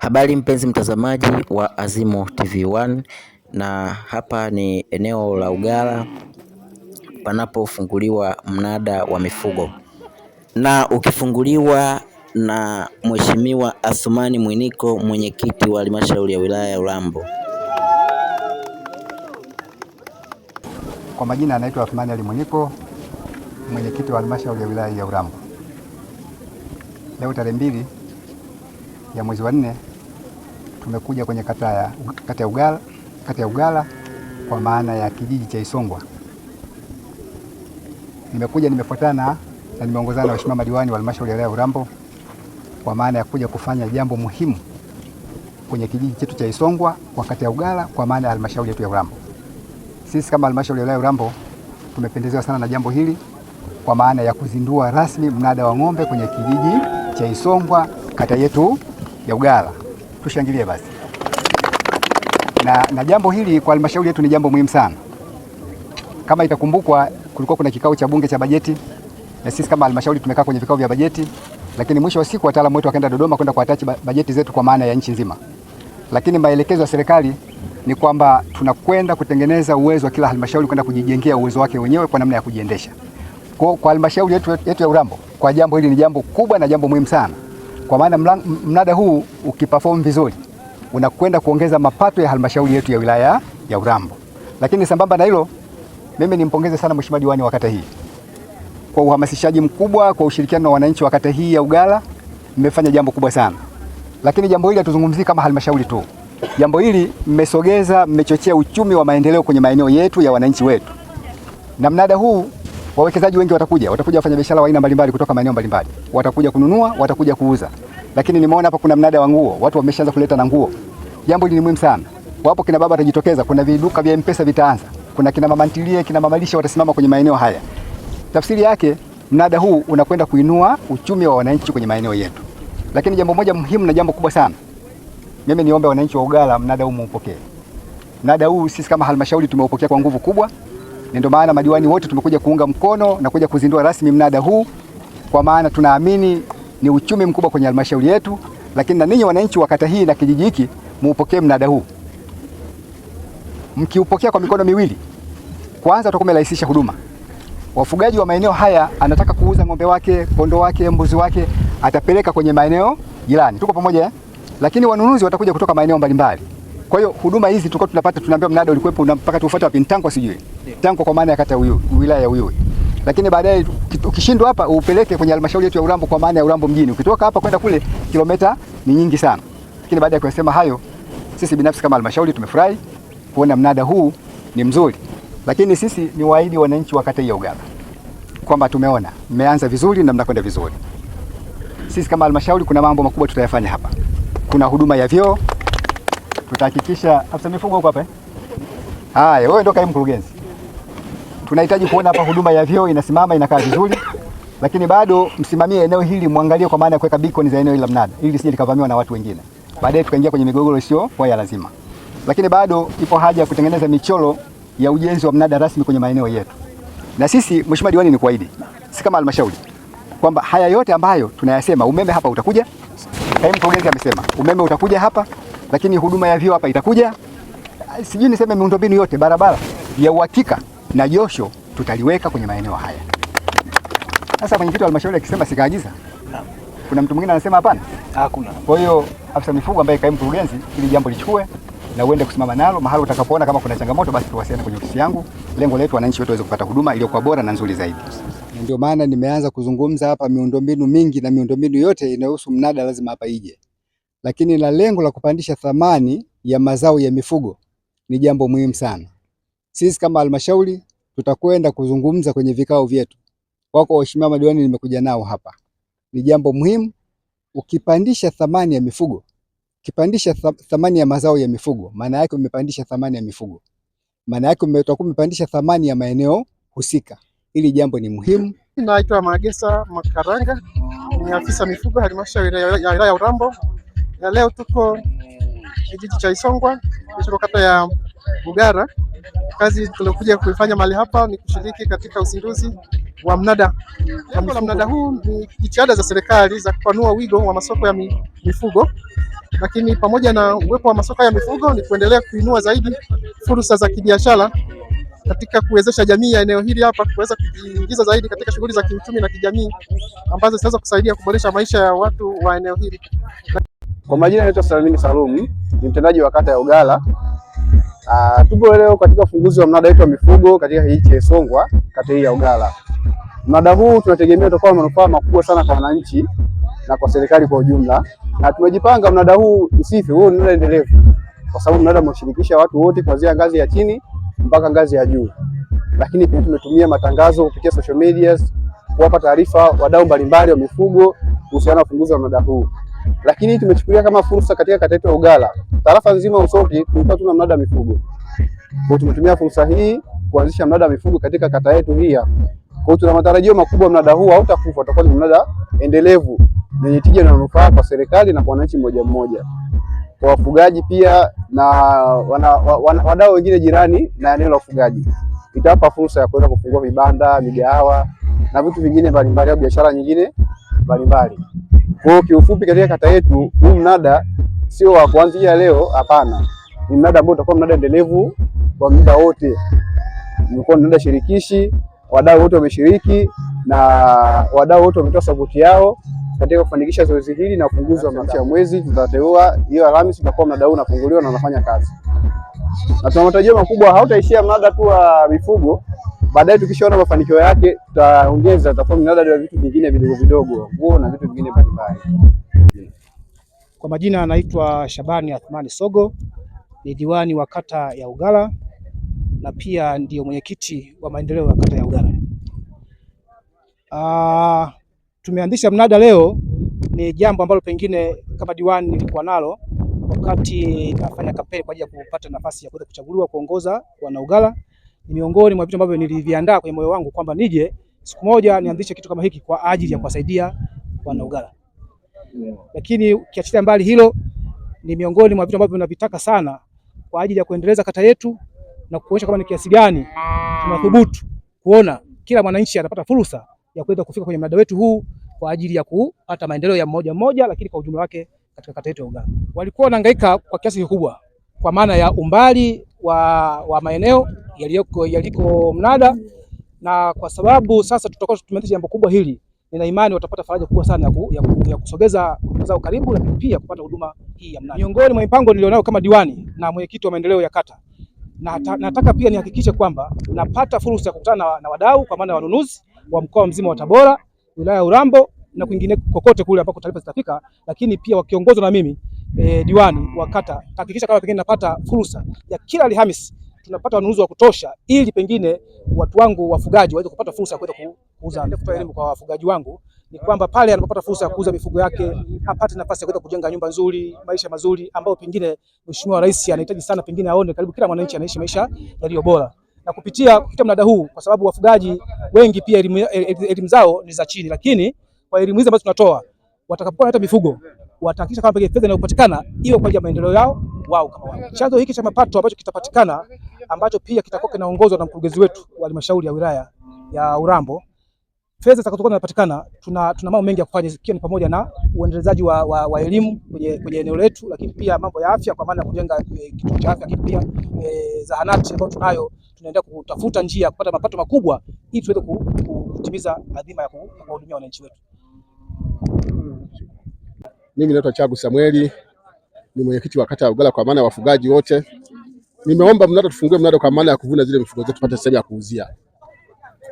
Habari mpenzi mtazamaji wa Azimo TV1, na hapa ni eneo la Ugala panapofunguliwa mnada wa mifugo, na ukifunguliwa na Mheshimiwa Athumani Mwiniko, mwenyekiti wa halmashauri ya wilaya ya Urambo. Kwa majina anaitwa Athumani Ali Mwiniko, mwenyekiti wa halmashauri ya wilaya ya Urambo. Leo tarehe 2 ya mwezi wa 4 tumekuja kwenye kata ya Ugala kwa maana ya kijiji cha Isongwa. Nimefuatana na nimeongozana na waheshimiwa madiwani wa halmashauri ya wilaya ya Urambo kwa maana ya kuja kufanya jambo muhimu kwenye kijiji chetu cha Isongwa kwa kata ya Ugala kwa maana ya halmashauri yetu ya Urambo. Sisi kama halmashauri ya wilaya ya Urambo tumependezewa sana na jambo hili kwa maana ya kuzindua rasmi mnada wa ng'ombe kwenye kijiji cha Isongwa kata yetu ya Ugala. Tushangilie basi. Na jambo hili kwa halmashauri yetu ni jambo muhimu sana. Kama itakumbukwa, kulikuwa kuna kikao cha bunge cha bajeti na sisi kama halmashauri tumekaa kwenye vikao vya bajeti, lakini mwisho wa siku wataalamu wetu wakaenda Dodoma kwenda kuatachi bajeti zetu kwa maana ya nchi nzima. Lakini maelekezo ya serikali ni kwamba tunakwenda kutengeneza uwezo wa kila halmashauri kwenda kujijengea uwezo wake wenyewe kwa namna ya kujiendesha. Kwa halmashauri yetu ya Urambo, kwa jambo hili ni jambo kubwa na jambo muhimu sana. Kwa maana mnada huu ukiperform vizuri unakwenda kuongeza mapato ya halmashauri yetu ya wilaya ya Urambo. Lakini sambamba na hilo, mimi nimpongeze sana mheshimiwa diwani wa kata hii kwa uhamasishaji mkubwa, kwa ushirikiano na wananchi wa kata hii ya Ugala. Mmefanya jambo kubwa sana. Lakini jambo hili hatuzungumzii kama halmashauri tu. Jambo hili mmechochea uchumi wa maendeleo kwenye maeneo yetu ya wananchi wetu. Na mnada huu wawekezaji wengi watakuja wafanyabiashara wa aina mbalimbali kutoka maeneo mbalimbali. Watakuja kununua, watakuja kuuza. Lakini nimeona hapa kuna mnada wa nguo, watu wameshaanza kuleta na nguo. Jambo hili ni muhimu sana. Wapo kina baba watajitokeza, kuna viduka vya M-Pesa vitaanza. Kuna kina mama ntilie, kina mama lishe watasimama kwenye maeneo haya. Tafsiri yake mnada huu unakwenda kuinua uchumi wa wananchi kwenye maeneo yetu. Lakini jambo moja muhimu na jambo kubwa sana. Mimi niombe wananchi wa Ugala mnada huu muupokee. Mnada huu sisi kama halmashauri tumeupokea kwa nguvu kubwa. Ndio maana madiwani wote tumekuja kuunga mkono na kuja kuzindua rasmi mnada huu kwa maana tunaamini ni uchumi mkubwa kwenye halmashauri yetu. Lakini na ninyi wananchi wa kata hii na kijiji hiki muupokee mnada huu. Mkiupokea kwa mikono miwili, kwanza tutakuwa tumerahisisha huduma. Wafugaji wa maeneo haya anataka kuuza ng'ombe wake, kondoo wake, mbuzi wake, atapeleka kwenye maeneo jirani. Tuko pamoja eh? Lakini wanunuzi watakuja kutoka maeneo mbalimbali. Kwa hiyo huduma hizi tulikuwa tunapata, tunaambia mnada ulikuwepo mpaka tufuate wapi, Ntanko sijui. Ntanko kwa maana ya kata Uyui, wilaya ya Uyui. Lakini baadaye ukishindwa hapa upeleke kwenye halmashauri yetu ya Urambo kwa maana ya Urambo mjini. Ukitoka hapa kwenda kule kilomita ni nyingi sana. Lakini baada ya kusema hayo, sisi binafsi kama halmashauri tumefurahi kuona mnada huu ni mzuri. Lakini sisi ni waahidi wananchi wa kata ya Ugala kwamba tumeona mmeanza vizuri na mnakwenda vizuri. Sisi kama halmashauri kuna mambo makubwa tutayafanya hapa. Kuna huduma ya vyoo. Tutahakikisha afisa mifugo huko hapa eh? Haya, wewe ndio kaimu mkurugenzi. Tunahitaji kuona hapa huduma ya vyoo inasimama, inakaa vizuri. Lakini bado msimamie eneo hili, muangalie kwa maana ya kuweka beacon za eneo hili la mnada ili lisije likavamiwa na watu wengine. Baadaye tukaingia kwenye migogoro isiyo kwa ya lazima. Lakini bado ipo haja ya kutengeneza michoro ya ujenzi wa mnada rasmi kwenye maeneo yetu. Na sisi mheshimiwa diwani ni kuahidi, si kama halmashauri, kwamba haya yote ambayo tunayasema, umeme hapa utakuja. Kaimu mkurugenzi amesema umeme utakuja hapa, lakini huduma ya vyoo hapa itakuja. Sijui niseme miundombinu yote, barabara ya uhakika na josho tutaliweka kwenye maeneo haya. Sasa mwenyekiti wa halmashauri akisema sikaagiza, kuna mtu mwingine anasema hapana? Hakuna. Kwa hiyo afisa mifugo ambaye kaimu mkurugenzi, ili jambo lichukue na uende kusimama nalo mahali utakapoona kama kuna changamoto, basi tuwasiliane kwenye ofisi yangu. Lengo letu wananchi wetu waweze kupata huduma iliyokuwa bora na nzuri zaidi. Ndio maana nimeanza kuzungumza hapa miundombinu mingi, na miundombinu yote inayohusu mnada lazima hapa ije. Lakini na lengo la kupandisha thamani ya mazao ya mifugo ni jambo muhimu sana. Sisi kama halmashauri tutakwenda kuzungumza kwenye vikao vyetu. Wako waheshimiwa madiwani nimekuja nao hapa. Ni jambo muhimu. Ukipandisha thamani ya mifugo, ukipandisha thamani ya mazao ya mifugo, maana yake umepandisha thamani ya mifugo. Maana yake umepandisha thamani ya maeneo husika. Hili jambo ni muhimu. Naitwa Magesa Makaranga, ni afisa mifugo halmashauri ya wilaya ya Urambo. Na leo tuko kijiji cha Isongwa, tuko kata ya Ugala. Kazi tuliokuja kuifanya mahali hapa ni kushiriki katika uzinduzi wa mnada. Mnada huu ni jitihada za serikali za kupanua wigo wa masoko ya mifugo lakini pamoja na uwepo wa masoko ya mifugo ni kuendelea kuinua zaidi fursa za kibiashara katika kuwezesha jamii ya eneo hili hapa kuweza kujiingiza zaidi katika shughuli za kiuchumi na kijamii ambazo zinaweza kusaidia kuboresha maisha ya watu wa eneo hili. Kwa majina naitwa Salamini Salum, ni mtendaji wa kata ya Ugala. Tupo leo katika ufunguzi wa mnada wetu wa mifugo katika kijiji cha Isongwa, kata hii ya Ugala. Mnada huu tunategemea utakuwa na manufaa makubwa sana kwa wananchi na kwa serikali kwa ujumla, na tumejipanga mnada huu usife, huo ni mnada endelevu, kwa sababu mnada umeshirikisha watu wote kuanzia ngazi ya chini mpaka ngazi ya juu. Lakini pia tumetumia matangazo kupitia social media kuwapa taarifa wadau mbalimbali wa mifugo kuhusiana na ufunguzi wa mnada huu. Lakini tumechukulia kama fursa katika kata yetu ya Ugala, tarafa nzima Usoke tulikuwa tuna mnada wa mifugo. Kwa tumetumia fursa hii kuanzisha mnada wa mifugo katika kata yetu hii hapa. Kwa tuna matarajio makubwa mnada huu hautakufa, utakuwa ni mnada endelevu wenye tija na manufaa kwa serikali na kwa wananchi mmoja mmoja, kwa wafugaji pia na wadau wengine jirani na eneo la ufugaji. Itawapa fursa ya kuweza kufungua vibanda, migahawa na vitu vingine mbalimbali au biashara nyingine mbalimbali. Kwa hiyo kiufupi, katika kata yetu huu mnada sio wa kuanzia leo, hapana. Ni mnada ambao utakuwa mnada endelevu kwa muda wote. Ni mnada shirikishi, wadau wote wameshiriki na wadau wote wametoa sapoti yao katika kufanikisha zoezi hili na ufunguzi wa mnada. Mwezi tutateua hiyo Alhamisi tutakuwa mnada huu unafunguliwa na unafanya kazi. Na tuna matarajio makubwa, hautaishia mnada tu wa mifugo. Baadaye tukishaona mafanikio yake tutaongeza, tutakuwa mnada wa vitu vingine vidogo vidogo, nguo na vitu vingine mbalimbali. Kwa majina anaitwa Shabani Athmani Sogo, ni diwani wa kata ya Ugala na pia ndio mwenyekiti wa maendeleo ya kata ya Ugala. Tumeanzisha mnada leo, ni jambo ambalo pengine kama diwani nilikuwa nalo wakati nafanya kampeni kwa ajili ya kupata nafasi ya kuweza kuchaguliwa kuongoza wana Ugala. Ni miongoni mwa vitu ambavyo niliviandaa kwenye moyo wangu kwamba nije siku moja nianzishe kitu kama hiki kwa ajili ya kuwasaidia wana Ugala. Lakini ukiachilia mbali hilo, ni miongoni mwa vitu ambavyo tunavitaka sana kwa ajili ya kuendeleza kata yetu na kuonyesha kama ni kiasi gani tunathubutu kuona kila mwananchi anapata fursa ya kuweza kufika kwenye mnada wetu huu kwa ajili ya kupata maendeleo ya mmoja mmoja, lakini kwa ujumla wake katika kata yetu ya Ugala. Walikuwa wanahangaika kwa kiasi kikubwa kwa maana ya umbali wa maeneo yaliko mnada, na kwa sababu sasa tutakuwa tumeanzisha jambo kubwa hili, nina imani watapata faraja kubwa sana ya kusogeza zao karibu, lakini pia kupata huduma hii ya mnada. Miongoni mwa mipango nilionao kama diwani na mwenyekiti wa maendeleo ya kata, nataka pia nihakikishe kwamba napata fursa ya kukutana na wadau kwa maana ya wanunuzi wa mkoa mzima wa Tabora, wilaya ya Urambo na kwingine kokote kule ambako taarifa zitafika, lakini pia wakiongozwa na mimi diwani wa kata, tahakikisha kama pengine napata fursa ya kila Alhamisi tunapata wanunuzi wa kutosha, ili pengine watu wangu wafugaji waweze kupata fursa ya kuweza kuuza. Kutoa elimu kwa wafugaji wangu ni kwamba pale anapopata fursa ya kuuza mifugo yake apate nafasi ya kuweza kujenga nyumba nzuri, maisha mazuri ambayo pengine Mheshimiwa Rais anahitaji sana, pengine aone karibu kila mwananchi anaishi maisha yaliyo bora. Na kupitia mnada huu, kwa sababu wafugaji wengi pia elimu zao ni za chini, lakini kwa elimu hizi ambazo tunatoa, watakapokuwa hata mifugo watahakikisha kama pengine fedha inayopatikana iwe kwa ajili ya maendeleo yao wao kama wao. Chanzo hiki cha mapato ambacho kitapatikana, ambacho pia kitakuwa kinaongozwa na mkurugenzi wetu wa halmashauri ya wilaya ya Urambo, fedha zitakazokuwa zinapatikana, tuna mambo mengi ya kufanya, ikiwa ni pamoja na uendelezaji wa elimu kwenye eneo letu, lakini pia mambo ya afya kwa maana ya kujenga kituo cha afya, lakini pia zahanati ambayo tunaendelea kutafuta njia ya kupata mapato makubwa ili tuweze kutimiza adhima ya kuwahudumia wananchi wetu. Mimi naitwa Chagu Samueli, ni mwenyekiti wa kata ya Ugala kwa maana ya wafugaji wote. Nimeomba mnada tufungue mnada kwa maana ya kuvuna zile mifugo zetu tupate sehemu ya kuuzia,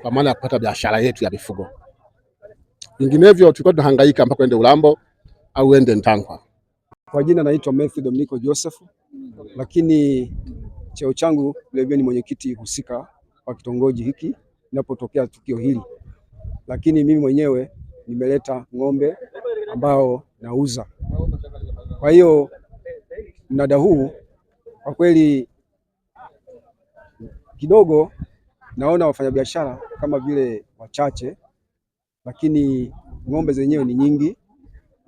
kwa maana ya kupata biashara yetu ya mifugo. Vinginevyo tulikuwa tunahangaika mpaka ende Urambo au ende Ntangwa. Kwa jina naitwa Matthew Dominico Joseph, lakini cheo changu vilevile ni mwenyekiti husika wa kitongoji hiki ninapotokea tukio hili. Lakini mimi mwenyewe nimeleta ng'ombe ambao nauza. Kwa hiyo mnada huu kwa kweli kidogo naona wafanyabiashara kama vile wachache, lakini ng'ombe zenyewe ni nyingi,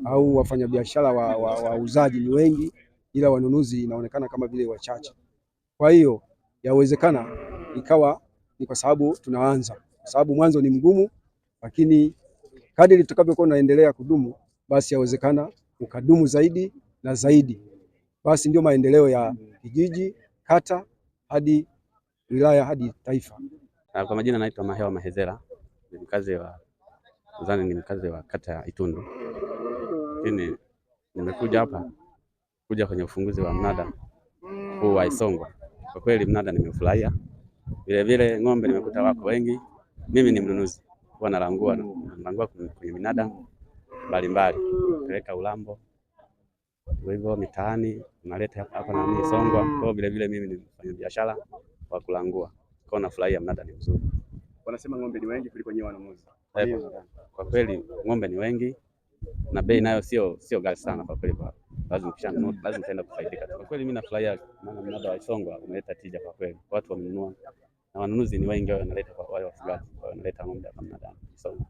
au wafanyabiashara wauzaji ni wengi, ila wanunuzi inaonekana kama vile wachache. Kwa hiyo yawezekana ikawa ni kwa sababu tunaanza, kwa sababu mwanzo ni mgumu, lakini kadiri tutakavyokuwa tunaendelea kudumu, basi yawezekana ukadumu zaidi na zaidi, basi ndio maendeleo ya kijiji, kata hadi wilaya hadi taifa. Kwa majina naitwa Mahewa Mahezera, ni mkazi wa kata ya Itundu. Lakini nimekuja hapa kwenye ufunguzi wa mnada huu wa Isongwa. Kwa kweli mnada nimefurahia. Vile vile ng'ombe nimekuta wako wengi. Mimi ni mnunuzi, huwa nalangua kwenye minada mbalimbali, peleka Urambo, hivyo mitaani naleta hapa na Isongwa. Kwa vile vile mimi ni mfanyabiashara wa kulangua, kwa nafurahia mnada ni mzuri. Wanasema ng'ombe ni wengi kuliko nyewe wanunuzi. Kwa kweli ng'ombe ni wengi na bei nayo sio ghali sana kwa kweli, lazima utaenda kufaidika. Kwa kweli mimi nafurahia, maana mnada wa Isongwa umeleta tija kwa kweli, watu wamenunua na wanunuzi ni wengi, wanaleta kwa wale wafugaji, wanaleta ng'ombe hapa mnada Isongwa.